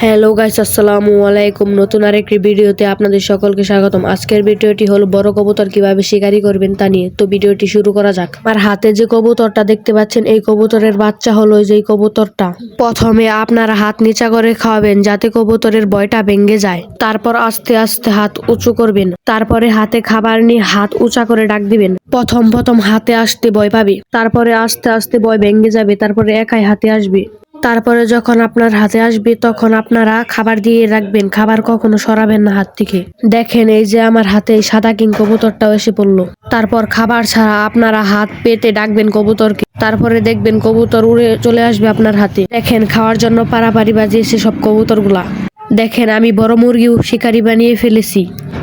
Hello guys, আসসালামু আলাইকুম। নতুন আরেকটি ভিডিওতে আপনাদের সকলকে স্বাগতম। আজকের ভিডিওটি হলো বড় কবুতর কিভাবে শিকারি করবেন তা নিয়ে। তো ভিডিওটি শুরু করা যাক। আমার হাতে যে কবুতরটা দেখতে পাচ্ছেন, এই কবুতরের বাচ্চা হলো এই কবুতরটা। প্রথমে আপনারা হাত নিচা করে খাওয়াবেন যাতে কবুতরের ভয়টা ভেঙে যায়। তারপর আস্তে আস্তে হাত উঁচু করবেন। তারপরে হাতে খাবার নিয়ে হাত উঁচা করে ডাক দিবেন। প্রথম প্রথম হাতে আসতে ভয় পাবে, তারপরে আস্তে আস্তে ভয় ভেঙে যাবে, তারপরে একাই হাতে আসবে। তারপরে যখন আপনার হাতে আসবে তখন আপনারা খাবার দিয়ে রাখবেন, খাবার কখনো সরাবেন না হাত থেকে। দেখেন এই যে আমার হাতে এই সাদা কিং কবুতরটাও এসে পড়লো। তারপর খাবার ছাড়া আপনারা হাত পেতে ডাকবেন কবুতরকে, তারপরে দেখবেন কবুতর উড়ে চলে আসবে আপনার হাতে। দেখেন খাওয়ার জন্য পাড়াপাড়ি বাজিয়েছে সব কবুতরগুলা। দেখেন আমি বড় মুরগিও শিকারি বানিয়ে ফেলেছি।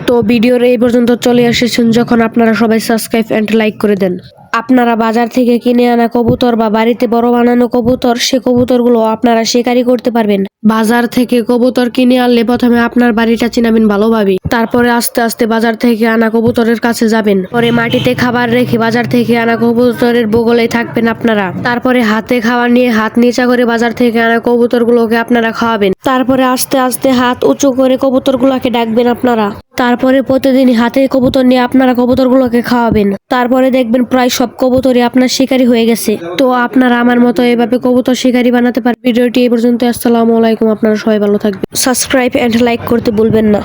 তো ভিডিওর এই পর্যন্ত চলে এসেছেন যখন আপনারা সবাই সাবস্ক্রাইব এন্ড লাইক করে দেন। আপনারা বাজার থেকে কিনে আনা কবুতর বা বাড়িতে বড় বানানো কবুতর, সে কবুতরগুলো আপনারা শিকারি করতে পারবেন। বাজার থেকে কবুতর কিনে আনলে প্রথমে আপনার বাড়িটা চিনাবেন ভালোভাবে, তারপরে আস্তে আস্তে বাজার থেকে আনা কবুতরের কাছে যাবেন। পরে মাটিতে খাবার রেখে বাজার থেকে আনা কবুতরের বগলে থাকবেন আপনারা। তারপরে হাতে খাবার নিয়ে হাত নিচা করে বাজার থেকে আনা কবুতরগুলোকে আপনারা খাওয়াবেন। তারপরে আস্তে আস্তে হাত উঁচু করে কবুতরগুলোকে ডাকবেন আপনারা। তারপরে প্রতিদিন হাতে কবুতর নিয়ে আপনারা কবুতরগুলোকে খাওয়াবেন। তারপরে দেখবেন প্রায় সব কবুতরই আপনার শিকারি হয়ে গেছে। তো আপনারা আমার মতো এভাবে কবুতর শিকারি বানাতে পারেন। ভিডিওটি এই পর্যন্ত। আসসালামু আলাইকুম। আপনারা সবাই ভালো থাকবেন। সাবস্ক্রাইব এন্ড লাইক করতে ভুলবেন না।